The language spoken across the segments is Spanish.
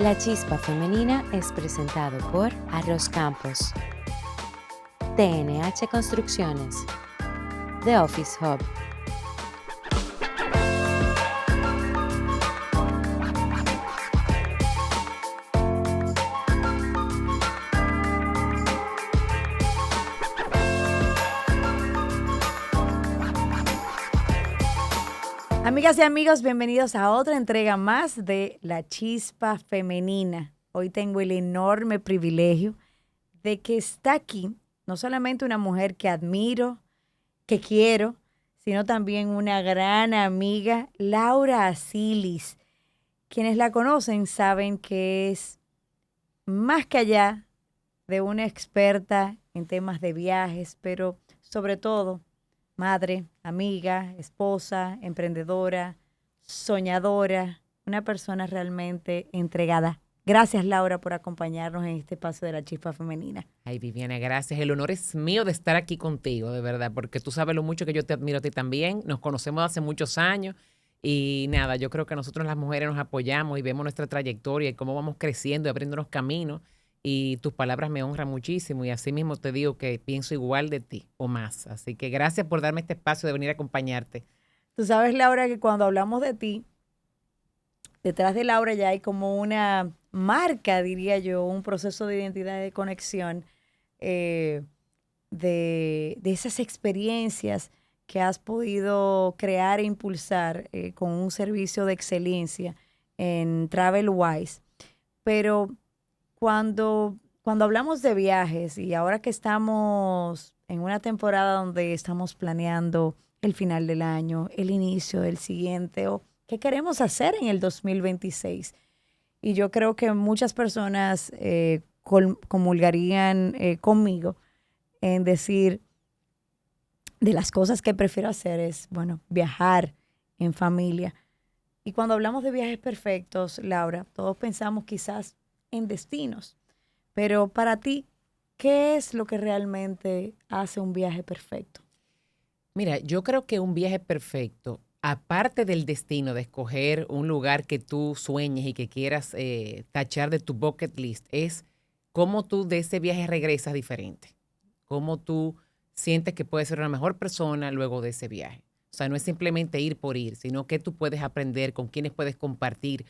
La Chispa Femenina es presentado por Arroz Campos, TNH Construcciones, The Office Hub. Amigas y amigos, bienvenidos a otra entrega más de La Chispa Femenina. Hoy tengo el enorme privilegio de que está aquí no solamente una mujer que admiro, que quiero, sino también una gran amiga, Laura Asilis. Quienes la conocen saben que es más que allá de una experta en temas de viajes, pero sobre todo madre, amiga, esposa, emprendedora, soñadora, una persona realmente entregada. Gracias, Laura, por acompañarnos en este espacio de La Chispa Femenina. Ay, Viviana, gracias. El honor es mío de estar aquí contigo, de verdad, porque tú sabes lo mucho que yo te admiro a ti también. Nos conocemos hace muchos años y nada, yo creo que nosotros las mujeres nos apoyamos y vemos nuestra trayectoria y cómo vamos creciendo y abriéndonos caminos. Y tus palabras me honran muchísimo y así mismo te digo que pienso igual de ti o más. Así que gracias por darme este espacio de venir a acompañarte. Tú sabes, Laura, que cuando hablamos de ti, detrás de Laura ya hay como una marca, diría yo, un proceso de identidad y de conexión de esas experiencias que has podido crear e impulsar con un servicio de excelencia en TravelWise. Pero cuando hablamos de viajes y ahora que estamos en una temporada donde estamos planeando el final del año, el inicio del siguiente o qué queremos hacer en el 2026. Y yo creo que muchas personas comulgarían conmigo en decir de las cosas que prefiero hacer es, bueno, viajar en familia. Y cuando hablamos de viajes perfectos, Laura, todos pensamos quizás en destinos. Pero para ti, ¿qué es lo que realmente hace un viaje perfecto? Mira, yo creo que un viaje perfecto, aparte del destino de escoger un lugar que tú sueñes y que quieras tachar de tu bucket list, es cómo tú de ese viaje regresas diferente. Cómo tú sientes que puedes ser una mejor persona luego de ese viaje. O sea, no es simplemente ir por ir, sino que tú puedes aprender, con quiénes puedes compartir,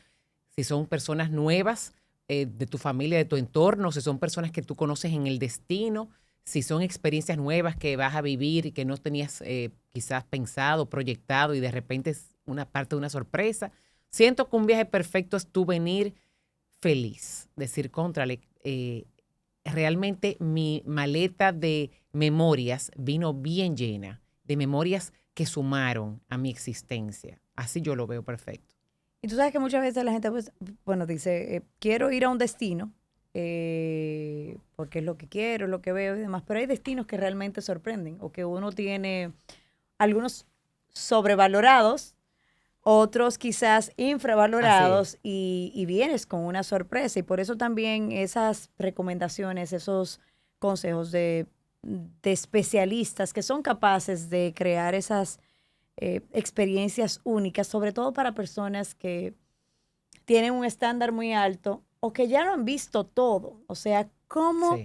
si son personas nuevas de tu familia, de tu entorno, si son personas que tú conoces en el destino, si son experiencias nuevas que vas a vivir y que no tenías quizás pensado, proyectado y de repente es una parte de una sorpresa. Siento que un viaje perfecto es tú venir feliz, decir, contrale, realmente mi maleta de memorias vino bien llena, de memorias que sumaron a mi existencia. Así yo lo veo perfecto. Y tú sabes que muchas veces la gente, pues, bueno, dice, quiero ir a un destino, porque es lo que quiero, es lo que veo y demás, pero hay destinos que realmente sorprenden o que uno tiene algunos sobrevalorados, otros quizás infravalorados y vienes con una sorpresa. Y por eso también esas recomendaciones, esos consejos de especialistas que son capaces de crear esas experiencias únicas, sobre todo para personas que tienen un estándar muy alto o que ya lo han visto todo. O sea, ¿cómo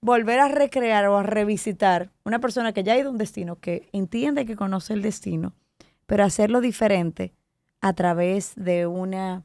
volver a recrear o a revisitar una persona que ya ha ido a un destino, que entiende que conoce el destino, pero hacerlo diferente a través de una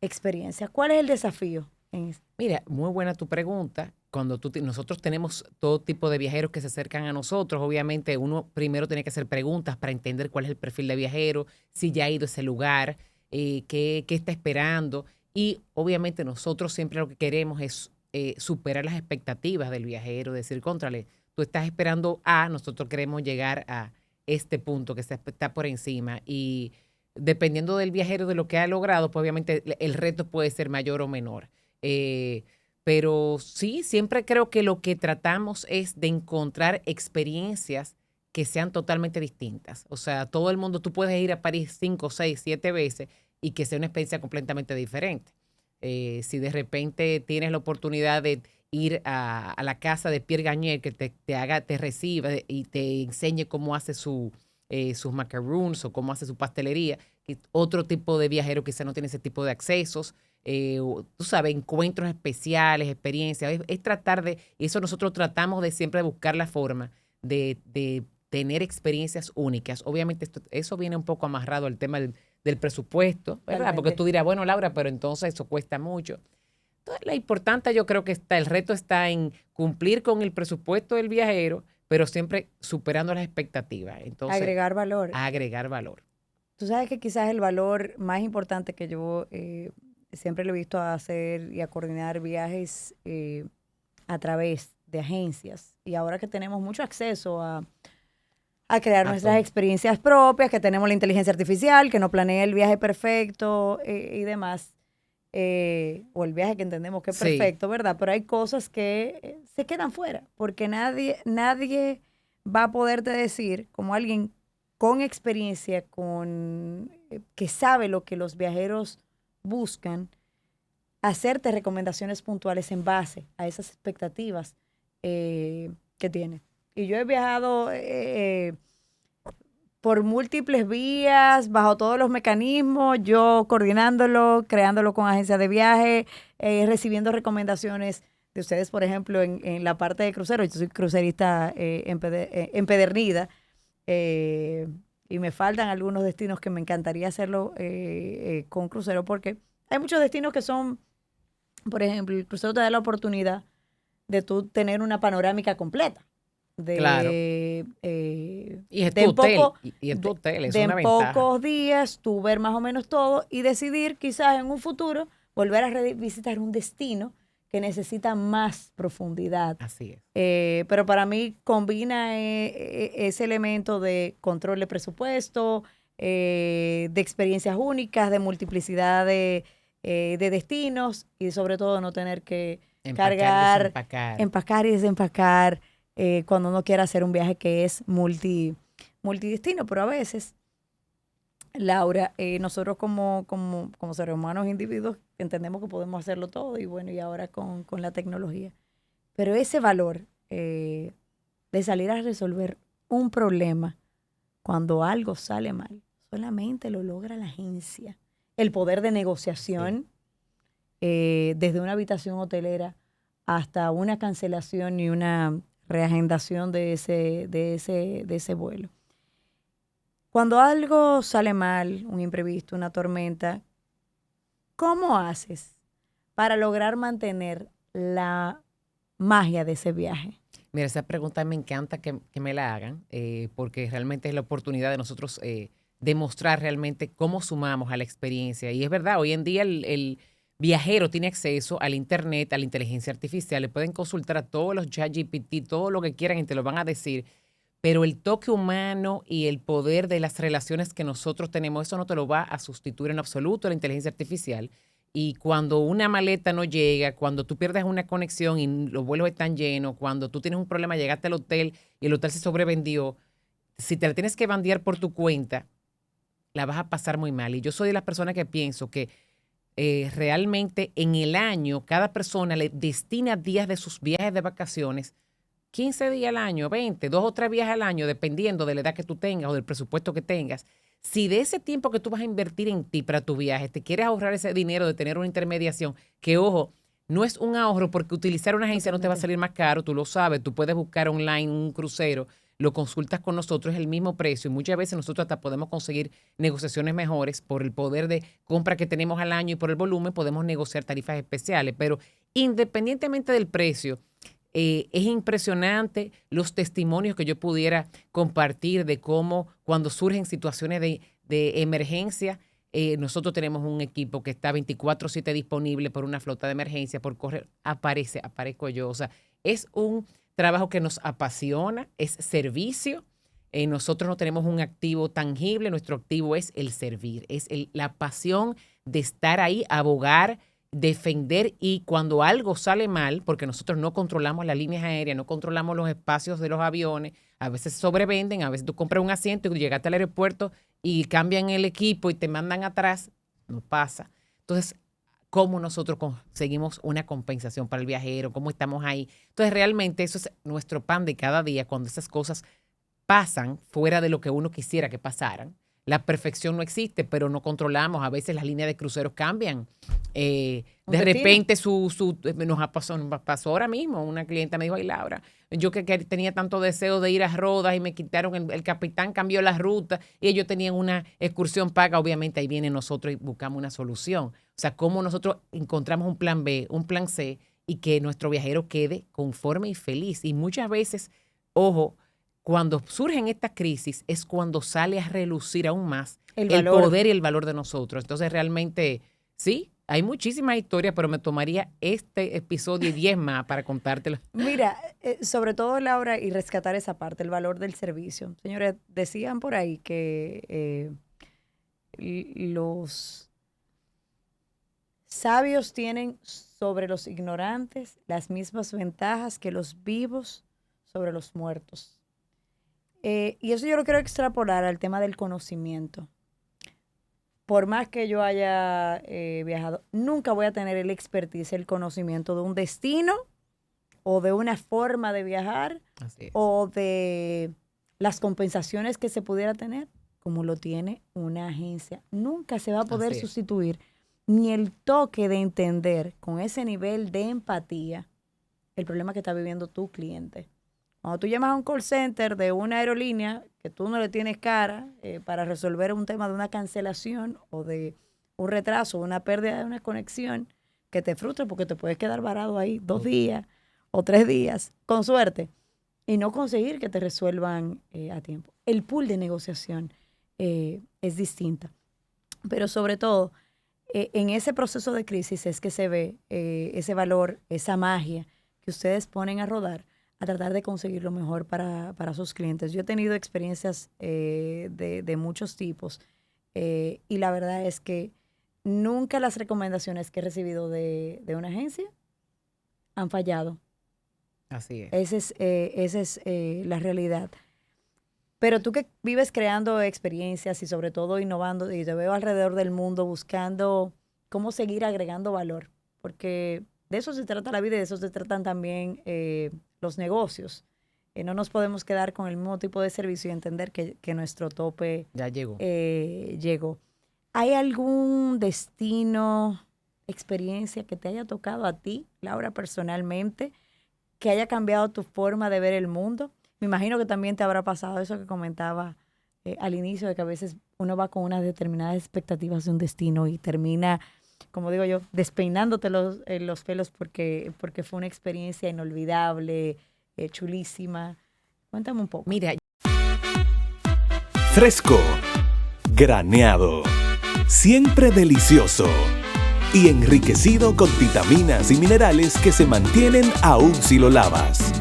experiencia? ¿Cuál es el desafío en esto? Mira, muy buena tu pregunta. Cuando nosotros tenemos todo tipo de viajeros que se acercan a nosotros, obviamente uno primero tiene que hacer preguntas para entender cuál es el perfil de viajero, si ya ha ido a ese lugar, qué está esperando. Y obviamente nosotros siempre lo que queremos es superar las expectativas del viajero, decir, contrale, tú estás esperando A, nosotros queremos llegar a este punto que está por encima. Y dependiendo del viajero, de lo que ha logrado, pues obviamente el reto puede ser mayor o menor. Pero sí, siempre creo que lo que tratamos es de encontrar experiencias que sean totalmente distintas. O sea, todo el mundo, tú puedes ir a París 5, 6, 7 veces y que sea una experiencia completamente diferente. Si de repente tienes la oportunidad de ir a la casa de Pierre Gagné, que te reciba y te enseñe cómo hace sus macaroons o cómo hace su pastelería, que otro tipo de viajero quizá no tiene ese tipo de accesos. tú sabes, encuentros especiales, experiencias. Es tratar de, y eso nosotros tratamos de siempre buscar la forma de tener experiencias únicas. Obviamente eso viene un poco amarrado al tema del presupuesto, ¿verdad? Totalmente. Porque tú dirás, bueno, Laura, pero entonces eso cuesta mucho. Entonces, la importante yo creo que el reto está en cumplir con el presupuesto del viajero, pero siempre superando las expectativas. Entonces, Agregar valor. agregar valor. Tú sabes que quizás el valor más importante que yo siempre lo he visto a hacer y a coordinar viajes a través de agencias. Y ahora que tenemos mucho acceso a crear nuestras todo. experiencias propias, que tenemos la inteligencia artificial, que nos planea el viaje perfecto y demás, o el viaje que entendemos que es Sí. perfecto, ¿verdad? Pero hay cosas que se quedan fuera, porque nadie va a poderte decir, como alguien con experiencia, que sabe lo que los viajeros buscan, hacerte recomendaciones puntuales en base a esas expectativas que tiene. Y yo he viajado por múltiples vías, bajo todos los mecanismos, yo coordinándolo, creándolo con agencias de viaje, recibiendo recomendaciones de ustedes, por ejemplo, en la parte de crucero. Yo soy crucerista empedernida, y me faltan algunos destinos que me encantaría hacerlo con crucero, porque hay muchos destinos que son, por ejemplo, el crucero te da la oportunidad de tú tener una panorámica completa. Claro. Y es tu hotel. Y es tu hotel, es una en ventaja. pocos días tú ver más o menos todo y decidir quizás en un futuro volver a visitar un destino que necesita más profundidad. Así es. Pero para mí combina ese elemento de control de presupuesto, de experiencias únicas, de multiplicidad de destinos y sobre todo no tener que cargar, empacar y desempacar cuando uno quiera hacer un viaje que es multidestino. Pero a veces, Laura, nosotros como seres humanos individuos entendemos que podemos hacerlo todo y bueno, y ahora con la tecnología. Pero ese valor de salir a resolver un problema cuando algo sale mal, solamente lo logra la agencia. El poder de negociación, desde una habitación hotelera hasta una cancelación y una reagendación de ese vuelo. Cuando algo sale mal, un imprevisto, una tormenta, ¿cómo haces para lograr mantener la magia de ese viaje? Mira, esa pregunta me encanta que me la hagan, porque realmente es la oportunidad de nosotros demostrar realmente cómo sumamos a la experiencia. Y es verdad, hoy en día el viajero tiene acceso al internet, a la inteligencia artificial, le pueden consultar a todos los ChatGPT, todo lo que quieran y te lo van a decir, pero el toque humano y el poder de las relaciones que nosotros tenemos, eso no te lo va a sustituir en absoluto la inteligencia artificial. Y cuando una maleta no llega, cuando tú pierdes una conexión y los vuelos están llenos, cuando tú tienes un problema, llegaste al hotel y el hotel se sobrevendió, si te la tienes que bandear por tu cuenta, la vas a pasar muy mal. Y yo soy de las personas que pienso que realmente en el año cada persona le destina días de sus viajes de vacaciones, 15 días al año, 20, 2 o 3 viajes al año, dependiendo de la edad que tú tengas o del presupuesto que tengas. Si de ese tiempo que tú vas a invertir en ti para tu viaje, te quieres ahorrar ese dinero de tener una intermediación, que ojo, no es un ahorro porque utilizar una agencia no te va a salir más caro, tú lo sabes, tú puedes buscar online un crucero, lo consultas con nosotros, es el mismo precio y muchas veces nosotros hasta podemos conseguir negociaciones mejores por el poder de compra que tenemos al año y por el volumen podemos negociar tarifas especiales, pero independientemente del precio, es impresionante los testimonios que yo pudiera compartir de cómo cuando surgen situaciones de emergencia, nosotros tenemos un equipo que está 24/7 disponible por una flota de emergencia, por correr, aparezco yo. O sea, es un trabajo que nos apasiona, es servicio. Nosotros no tenemos un activo tangible, nuestro activo es el servir, es la pasión de estar ahí, abogar, defender y cuando algo sale mal, porque nosotros no controlamos las líneas aéreas, no controlamos los espacios de los aviones, a veces sobrevenden, a veces tú compras un asiento y llegaste al aeropuerto y cambian el equipo y te mandan atrás, no pasa. Entonces, ¿cómo nosotros conseguimos una compensación para el viajero? ¿Cómo estamos ahí? Entonces, realmente eso es nuestro pan de cada día cuando esas cosas pasan fuera de lo que uno quisiera que pasaran. la perfección no existe, pero no controlamos. A veces las líneas de cruceros cambian. De repente nos pasó ahora mismo. Una clienta me dijo, ay Laura, yo que tenía tanto deseo de ir a Rodas y me quitaron, el capitán cambió la ruta y ellos tenían una excursión paga. Obviamente ahí viene nosotros y buscamos una solución. O sea, cómo nosotros encontramos un plan B, un plan C y que nuestro viajero quede conforme y feliz. Y muchas veces, ojo, cuando surgen estas crisis es cuando sale a relucir aún más el poder y el valor de nosotros. Entonces, realmente, sí, hay muchísimas historias, pero me tomaría este episodio y 10 más para contártelo. Mira, sobre todo, Laura, y rescatar esa parte, el valor del servicio. Señores, decían por ahí que los sabios tienen sobre los ignorantes las mismas ventajas que los vivos sobre los muertos. Y eso yo lo quiero extrapolar al tema del conocimiento. Por más que yo haya viajado, nunca voy a tener el expertise, el conocimiento de un destino o de una forma de viajar o de las compensaciones que se pudiera tener como lo tiene una agencia. Nunca se va a poder sustituir ni el toque de entender con ese nivel de empatía el problema que está viviendo tu cliente. Cuando tú llamas a un call center de una aerolínea que tú no le tienes cara para resolver un tema de una cancelación o de un retraso, una pérdida de una conexión, que te frustra porque te puedes quedar varado ahí 2 días o 3 días, con suerte, y no conseguir que te resuelvan a tiempo. El pool de negociación es distinta. Pero sobre todo, en ese proceso de crisis es que se ve ese valor, esa magia que ustedes ponen a rodar a tratar de conseguir lo mejor para sus clientes. Yo he tenido experiencias de muchos tipos y la verdad es que nunca las recomendaciones que he recibido de una agencia han fallado. Así es. Esa es la realidad. Pero tú que vives creando experiencias y sobre todo innovando, y te veo alrededor del mundo buscando cómo seguir agregando valor, porque de eso se trata la vida y de eso se tratan también los negocios. No nos podemos quedar con el mismo tipo de servicio y entender que nuestro tope ya llegó. Llegó. ¿Hay algún destino, experiencia que te haya tocado a ti, Laura, personalmente, que haya cambiado tu forma de ver el mundo? Me imagino que también te habrá pasado eso que comentaba al inicio, de que a veces uno va con unas determinadas expectativas de un destino y termina, como digo yo, despeinándote los pelos porque fue una experiencia inolvidable, chulísima. Cuéntame un poco. Mira. Fresco, graneado, siempre delicioso y enriquecido con vitaminas y minerales que se mantienen aún si lo lavas.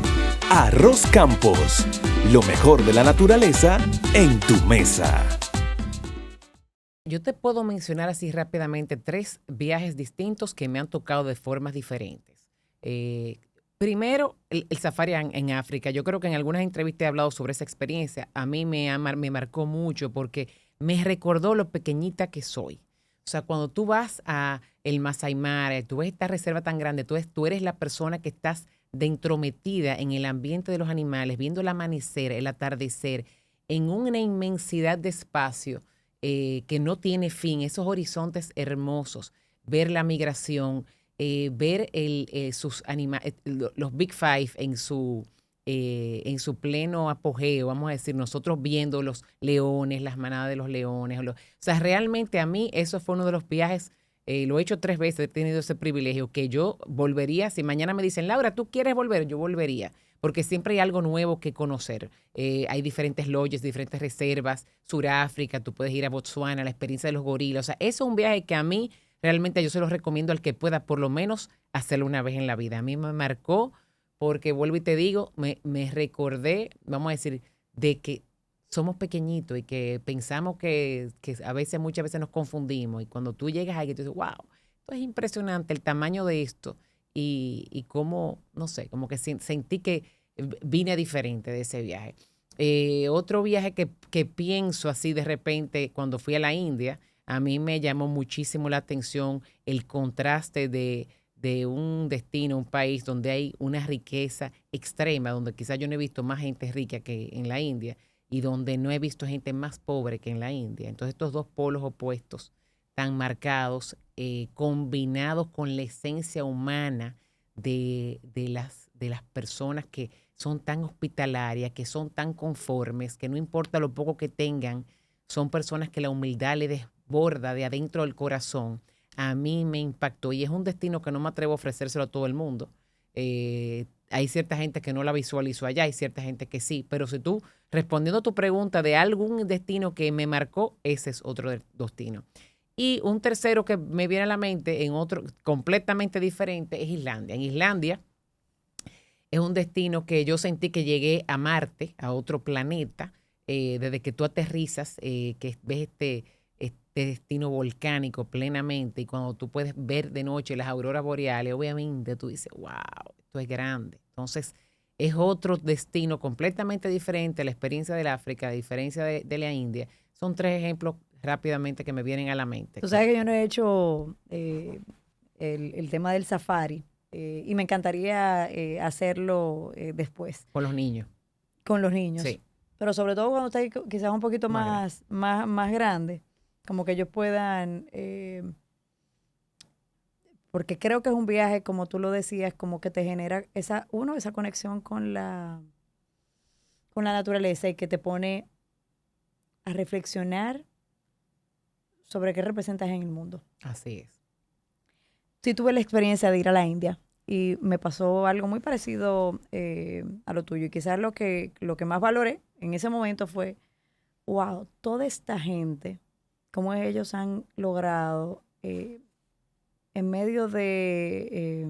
Arroz Campos, lo mejor de la naturaleza en tu mesa. Yo te puedo mencionar así rápidamente 3 viajes distintos que me han tocado de formas diferentes. Primero, el safari en África. Yo creo que en algunas entrevistas he hablado sobre esa experiencia. A mí me marcó mucho porque me recordó lo pequeñita que soy. O sea, cuando tú vas a el Masai Mara, tú ves esta reserva tan grande, tú eres la persona que estás entrometida en el ambiente de los animales, viendo el amanecer, el atardecer, en una inmensidad de espacio que no tiene fin, esos horizontes hermosos, ver la migración, ver los Big Five en su pleno apogeo, vamos a decir, nosotros viendo los leones, las manadas de los leones. O sea, realmente a mí eso fue uno de los viajes. Lo he hecho 3 veces, he tenido ese privilegio, que yo volvería. Si mañana me dicen, Laura, ¿tú quieres volver? Yo volvería, porque siempre hay algo nuevo que conocer. Hay diferentes lodges, diferentes reservas, Suráfrica, tú puedes ir a Botswana, la experiencia de los gorilas. O sea, eso es un viaje que a mí realmente yo se lo recomiendo al que pueda por lo menos hacerlo una vez en la vida. A mí me marcó porque, vuelvo y te digo, me recordé, vamos a decir, de que somos pequeñitos y que pensamos que muchas veces nos confundimos. Y cuando tú llegas ahí, tú dices, wow, esto es impresionante el tamaño de esto. Y cómo, no sé, como que sentí que vine diferente de ese viaje. Otro viaje que pienso así de repente, cuando fui a la India, a mí me llamó muchísimo la atención el contraste de un destino, un país donde hay una riqueza extrema, donde quizás yo no he visto más gente rica que en la India. y donde no he visto gente más pobre que en la India. Entonces estos dos polos opuestos tan marcados, combinados con la esencia humana de las personas que son tan hospitalarias, que son tan conformes, que no importa lo poco que tengan, son personas que la humildad le desborda de adentro del corazón. A mí me impactó y es un destino que no me atrevo a ofrecérselo a todo el mundo. Hay cierta gente que no la visualizó allá, hay cierta gente que sí, pero si tú, respondiendo a tu pregunta de algún destino que me marcó, ese es otro destino. Y un tercero que me viene a la mente, en otro completamente diferente, es Islandia. En Islandia es un destino que yo sentí que llegué a Marte, a otro planeta, desde que tú aterrizas, que ves este destino volcánico plenamente, y cuando tú puedes ver de noche las auroras boreales, obviamente tú dices, wow, esto es grande. Entonces, es otro destino completamente diferente a la experiencia del África, a diferencia de la India. Son 3 ejemplos rápidamente que me vienen a la mente. Tú sabes que yo no he hecho el tema del safari y me encantaría hacerlo después Con los niños. con los niños. Sí. Pero sobre todo cuando esté quizás un poquito Más más grande, como que ellos puedan, porque creo que es un viaje, como tú lo decías, como que te genera esa conexión con la naturaleza y que te pone a reflexionar sobre qué representas en el mundo. Así es. Sí tuve la experiencia de ir a la India y me pasó algo muy parecido a lo tuyo. Y quizás lo que más valoré en ese momento fue, wow, toda esta gente, cómo ellos han logrado en medio de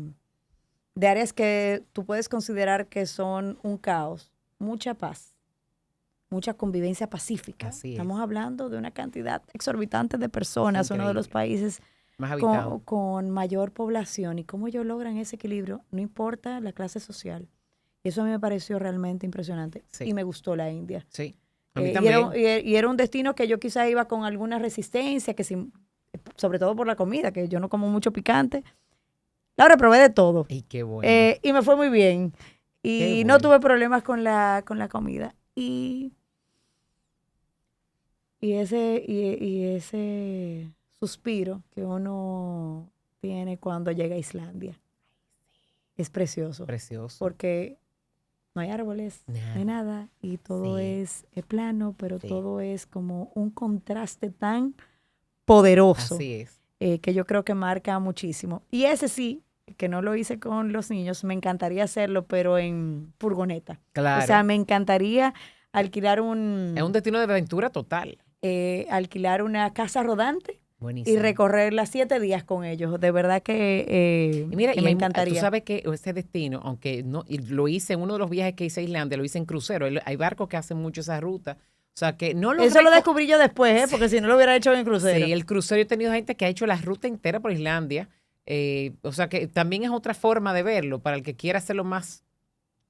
áreas que tú puedes considerar que son un caos, mucha paz, mucha convivencia pacífica. Así es. Estamos hablando de una cantidad exorbitante de personas, uno de los Increíble. países Más habitado. con mayor población, y cómo ellos logran ese equilibrio, no importa la clase social. Y eso a mí me pareció realmente impresionante. Sí. Y me gustó la India. Sí. A mí Y también. era un destino que yo quizás iba con alguna resistencia, sobre todo por la comida, que yo no como mucho picante. La reprobé de todo. Y qué bueno. Y me fue muy bien. Y Qué no bueno. tuve problemas con la comida. Y ese suspiro que uno tiene cuando llega a Islandia es precioso. Precioso. Porque no hay árboles, no hay nada, y todo Sí. es plano, pero Sí. todo es como un contraste tan poderoso Así es. que yo creo que marca muchísimo. Y ese sí, que no lo hice con los niños, me encantaría hacerlo, pero en furgoneta. Claro. O sea, me encantaría alquilar es un destino de aventura total. alquilar una casa rodante Buenísimo. y recorrerla 7 días con ellos. De verdad que, Y mira, que y me hay- encantaría. tú sabes que ese destino, aunque no, y lo hice en uno de los viajes que hice a Islandia, lo hice en crucero. Hay barcos que hacen mucho esa ruta. O sea, que no lo Eso lo descubrí yo después, porque si no lo hubiera hecho en crucero. Sí, el crucero, he tenido gente que ha hecho la ruta entera por Islandia. O sea, que también es otra forma de verlo para el que quiera hacerlo más,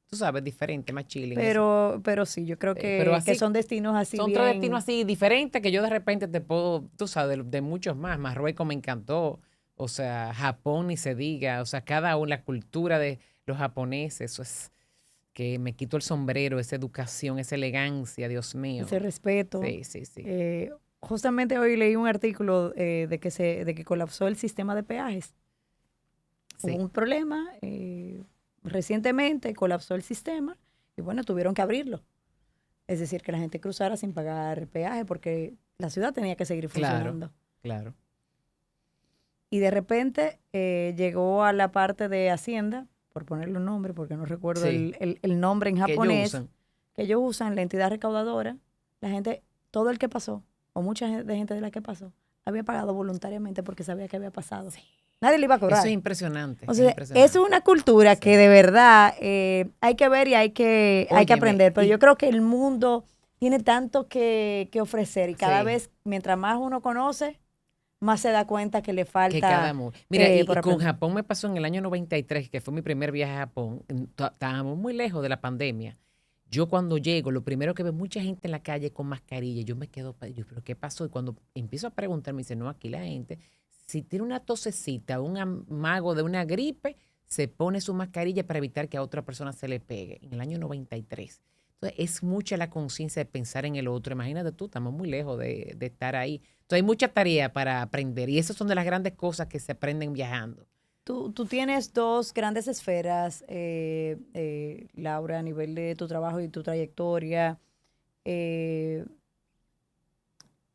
tú sabes, diferente, más chilling. Pero sí, yo creo que, pero así- que son destinos así Son bien. otros destinos así diferentes que yo de repente te puedo, tú sabes, de muchos más. Marruecos me encantó. O sea, Japón ni se diga. O sea, cada uno, la cultura de los japoneses, eso es que me quito el sombrero, esa educación, esa elegancia, Dios mío. Ese respeto. Sí, sí, sí. Justamente hoy leí un artículo de que colapsó el sistema de peajes. Sí. Hubo un problema, recientemente colapsó el sistema y bueno, tuvieron que abrirlo. Es decir, que la gente cruzara sin pagar peaje porque la ciudad tenía que seguir funcionando. Claro. Y de repente llegó a la parte de Hacienda, por ponerle un nombre, porque no recuerdo Sí. el nombre en Que ellos japonés, usan. que ellos usan, la entidad recaudadora. La gente, todo el que pasó, o mucha gente de la que pasó, había pagado voluntariamente porque sabía que había pasado. Nadie le iba a cobrar. Eso es impresionante. O sea, impresionante. es una cultura Sí. que de verdad hay que ver y hay que Óyeme, aprender. Pero y- yo creo que el mundo tiene tanto que ofrecer y cada Sí. vez, mientras más uno conoce, más se da cuenta que le falta. Que cada Mira, y por con aprender. Japón me pasó en el año 93, que fue mi primer viaje a Japón. Estábamos muy lejos de la pandemia. Yo cuando llego, lo primero que veo mucha gente en la calle con mascarilla. Yo me quedo, yo, ¿pero qué pasó? Y cuando empiezo a preguntar, me dicen, no, aquí la gente, si tiene una tosecita, un amago de una gripe, se pone su mascarilla para evitar que a otra persona se le pegue. En el año 93. Entonces, es mucha la conciencia de pensar en el otro. Imagínate tú, estamos muy lejos de estar ahí. Entonces, hay mucha tarea para aprender y esas son de las grandes cosas que se aprenden viajando. Tú tienes dos grandes esferas, Laura, a nivel de tu trabajo y tu trayectoria. eh,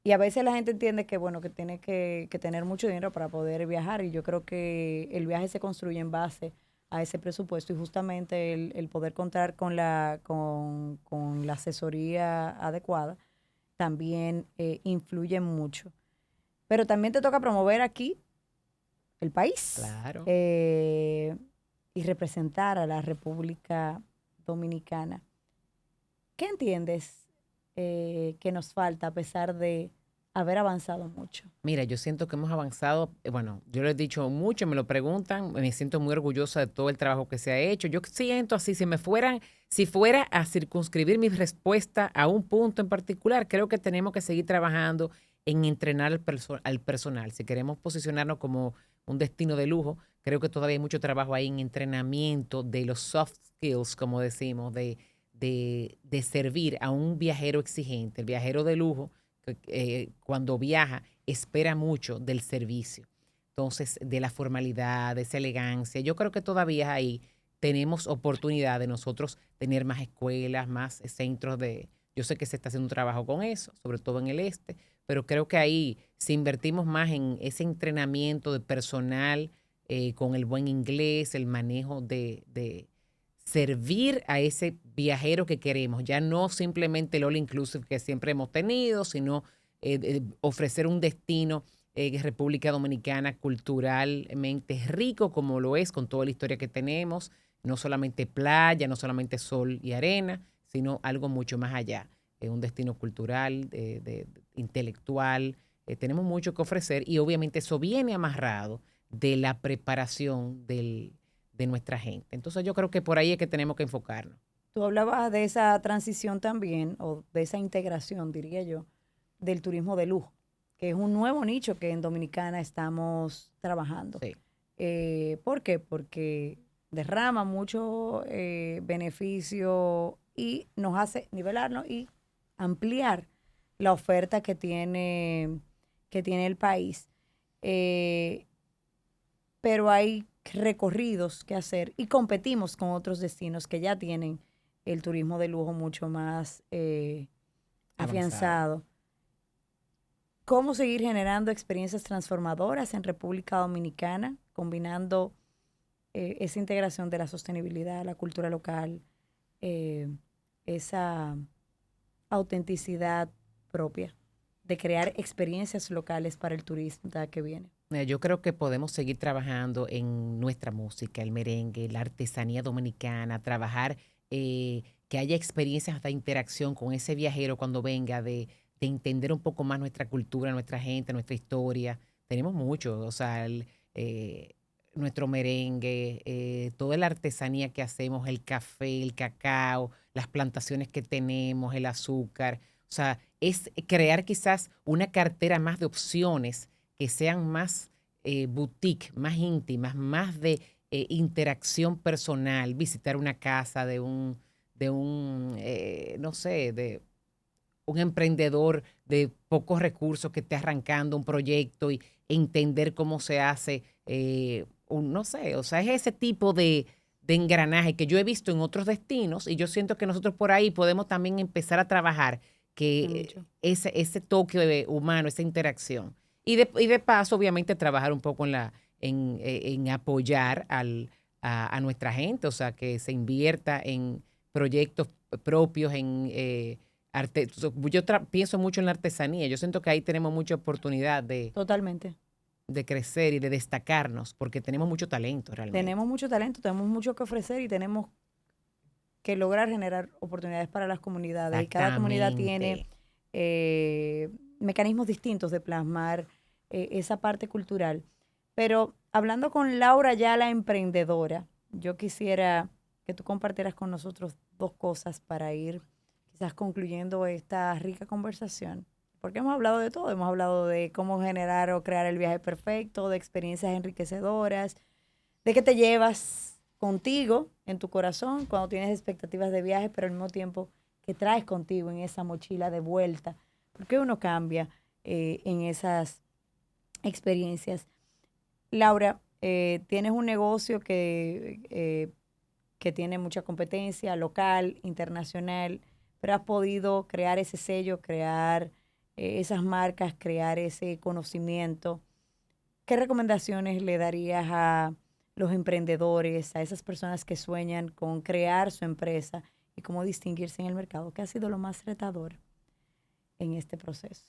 y a veces la gente entiende que, bueno, que tiene que tener mucho dinero para poder viajar. Y yo creo que el viaje se construye en base a ese presupuesto y justamente el poder contar con la asesoría adecuada también influye mucho. Pero también te toca promover aquí el país Claro. y representar a la República Dominicana. ¿Qué entiendes que nos falta a pesar de haber avanzado mucho? Mira, yo siento que hemos avanzado, bueno, yo lo he dicho mucho, me lo preguntan, me siento muy orgullosa de todo el trabajo que se ha hecho. Yo siento así, si fuera a circunscribir mi respuesta a un punto en particular, creo que tenemos que seguir trabajando en entrenar al personal. Si queremos posicionarnos como un destino de lujo, creo que todavía hay mucho trabajo ahí en entrenamiento de los soft skills, como decimos, de servir a un viajero exigente. El viajero de lujo, cuando viaja, espera mucho del servicio. Entonces, de la formalidad, de esa elegancia. Yo creo que todavía ahí tenemos oportunidad de nosotros tener más escuelas, más centros de... Yo sé que se está haciendo un trabajo con eso, sobre todo en el este, pero creo que ahí, si invertimos más en ese entrenamiento de personal, con el buen inglés, el manejo de servir a ese viajero que queremos, ya no simplemente el all inclusive que siempre hemos tenido, sino ofrecer un destino República Dominicana culturalmente rico como lo es con toda la historia que tenemos, no solamente playa, no solamente sol y arena, sino algo mucho más allá, un destino cultural, intelectual. Tenemos mucho que ofrecer y obviamente eso viene amarrado de la preparación de nuestra gente. Entonces yo creo que por ahí es que tenemos que enfocarnos. Tú hablabas de esa transición también, o de esa integración, diría yo, del turismo de lujo, que es un nuevo nicho que en Dominicana estamos trabajando. Sí. ¿Por qué? Porque derrama mucho beneficio y nos hace nivelarnos y ampliar la oferta que tiene el país. Pero hay recorridos que hacer y competimos con otros destinos que ya tienen el turismo de lujo mucho más afianzado. ¿Cómo seguir generando experiencias transformadoras en República Dominicana, combinando esa integración de la sostenibilidad, la cultura local, esa autenticidad propia de crear experiencias locales para el turista que viene? Yo creo que podemos seguir trabajando en nuestra música, el merengue, la artesanía dominicana, trabajar que haya experiencias de interacción con ese viajero cuando venga, de entender un poco más nuestra cultura, nuestra gente, nuestra historia. Tenemos mucho, o sea, nuestro merengue, toda la artesanía que hacemos, el café, el cacao, las plantaciones que tenemos, el azúcar. O sea, es crear quizás una cartera más de opciones que sean más boutique, más íntimas, más de interacción personal, visitar una casa de un no sé, de un emprendedor de pocos recursos que esté arrancando un proyecto y entender cómo se hace, no sé, o sea, es ese tipo de engranaje que yo he visto en otros destinos y yo siento que nosotros por ahí podemos también empezar a trabajar que ese toque humano, esa interacción. Y de paso, obviamente, trabajar un poco en apoyar a nuestra gente, o sea, que se invierta en proyectos propios, en arte. Yo pienso mucho en la artesanía. Yo siento que ahí tenemos mucha oportunidad Totalmente. de crecer y de destacarnos, porque tenemos mucho talento realmente. Tenemos mucho talento, tenemos mucho que ofrecer y tenemos que lograr generar oportunidades para las comunidades. Y cada comunidad tiene mecanismos distintos de plasmar esa parte cultural. Pero hablando con Laura ya la emprendedora, yo quisiera que tú compartieras con nosotros dos cosas para ir quizás concluyendo esta rica conversación. Porque hemos hablado de todo, hemos hablado de cómo generar o crear el viaje perfecto, de experiencias enriquecedoras, de qué te llevas contigo en tu corazón cuando tienes expectativas de viaje, pero al mismo tiempo que traes contigo en esa mochila de vuelta, porque uno cambia en esas experiencias. Laura, tienes un negocio que tiene mucha competencia local, internacional, pero has podido crear ese sello, crear esas marcas, crear ese conocimiento. ¿Qué recomendaciones le darías a los emprendedores, a esas personas que sueñan con crear su empresa y cómo distinguirse en el mercado? ¿Qué ha sido lo más retador en este proceso?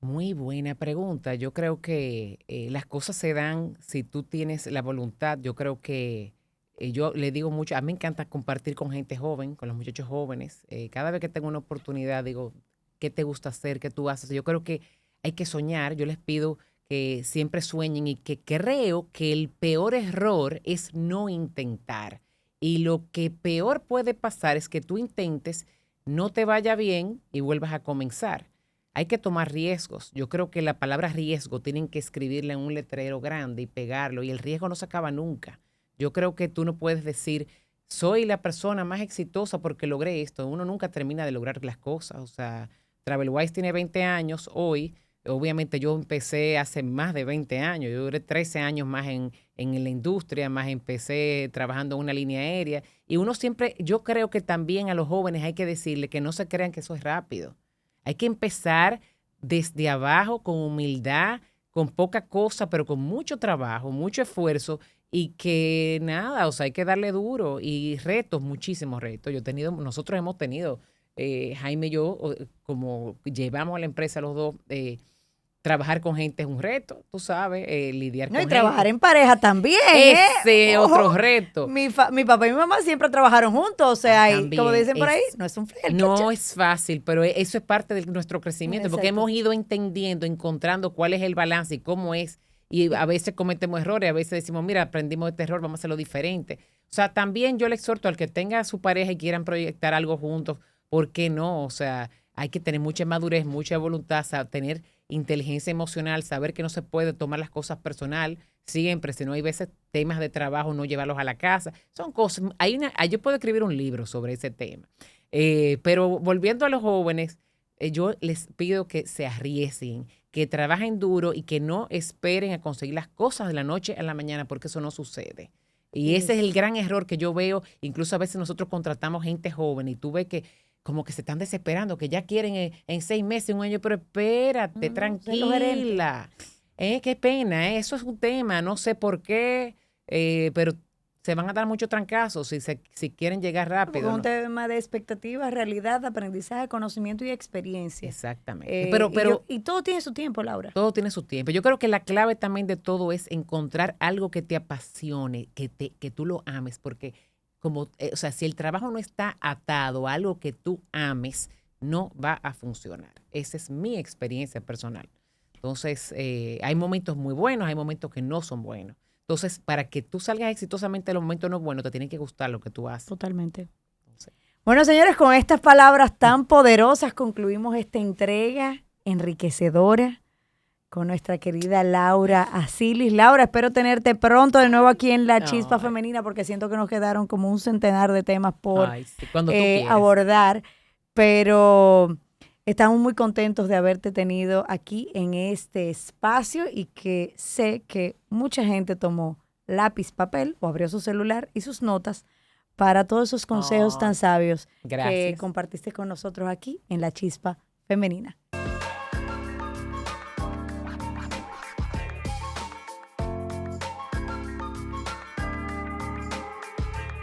Muy buena pregunta. Yo creo que las cosas se dan si tú tienes la voluntad. Yo creo que yo le digo mucho, a mí me encanta compartir con gente joven, con los muchachos jóvenes. Cada vez que tengo una oportunidad, digo, ¿qué te gusta hacer? ¿Qué tú haces? Yo creo que hay que soñar. Yo les pido que siempre sueñen y que creo que el peor error es no intentar. Y lo que peor puede pasar es que tú intentes, no te vaya bien y vuelvas a comenzar. Hay que tomar riesgos. Yo creo que la palabra riesgo tienen que escribirla en un letrero grande y pegarlo, y el riesgo no se acaba nunca. Yo creo que tú no puedes decir, soy la persona más exitosa porque logré esto. Uno nunca termina de lograr las cosas. O sea, TravelWise tiene 20 años hoy. Obviamente yo empecé hace más de 20 años. Yo duré 13 años más en la industria, más empecé trabajando en una línea aérea. Y uno siempre, yo creo que también a los jóvenes hay que decirle que no se crean que eso es rápido. Hay que empezar desde abajo, con humildad, con poca cosa, pero con mucho trabajo, mucho esfuerzo, y que nada, o sea, hay que darle duro y retos, muchísimos retos. Nosotros hemos tenido, Jaime y yo, como llevamos a la empresa los dos, trabajar con gente es un reto, tú sabes, lidiar con gente. No, y trabajar en pareja también. Ese Ojo, otro reto. Mi papá y mi mamá siempre trabajaron juntos, o sea, y También como dicen por ahí, no es un friel. No es fácil, pero eso es parte de nuestro crecimiento, porque Exacto. hemos ido entendiendo, encontrando cuál es el balance y cómo es. Y a veces cometemos errores, a veces decimos, mira, aprendimos este error, vamos a hacerlo diferente. O sea, también yo le exhorto al que tenga a su pareja y quieran proyectar algo juntos, ¿por qué no? O sea, hay que tener mucha madurez, mucha voluntad, tener inteligencia emocional, saber que no se puede tomar las cosas personal siempre, si no hay veces temas de trabajo, no llevarlos a la casa. Son cosas, yo puedo escribir un libro sobre ese tema. Pero volviendo a los jóvenes, yo les pido que se arriesguen, que trabajen duro y que no esperen a conseguir las cosas de la noche a la mañana, porque eso no sucede. Y ese es el gran error que yo veo. Incluso a veces nosotros contratamos gente joven y tú ves que como que se están desesperando, que ya quieren en 6 meses, un año, pero espérate, tranquila. Qué pena, eso es un tema, no sé por qué, pero se van a dar muchos trancazos si quieren llegar rápido. Porque es un ¿no? tema de expectativas, realidad, aprendizaje, conocimiento y experiencia. Exactamente. Y todo tiene su tiempo, Laura. Todo tiene su tiempo. Yo creo que la clave también de todo es encontrar algo que te apasione, que tú lo ames, porque o sea, si el trabajo no está atado a algo que tú ames, no va a funcionar. Esa es mi experiencia personal. Entonces, hay momentos muy buenos, hay momentos que no son buenos. Entonces, para que tú salgas exitosamente de los momentos no buenos, te tiene que gustar lo que tú haces. Totalmente. Entonces, Bueno, señores, con estas palabras tan poderosas concluimos esta entrega enriquecedora con nuestra querida Laura Acilis. Laura, espero tenerte pronto de nuevo aquí en La Chispa Femenina, porque siento que nos quedaron como un centenar de temas por sí, cuando tú quieras. abordar, pero estamos muy contentos de haberte tenido aquí en este espacio y que sé que mucha gente tomó lápiz, papel o abrió su celular y sus notas para todos esos consejos tan sabios que gracias. compartiste con nosotros aquí en La Chispa Femenina.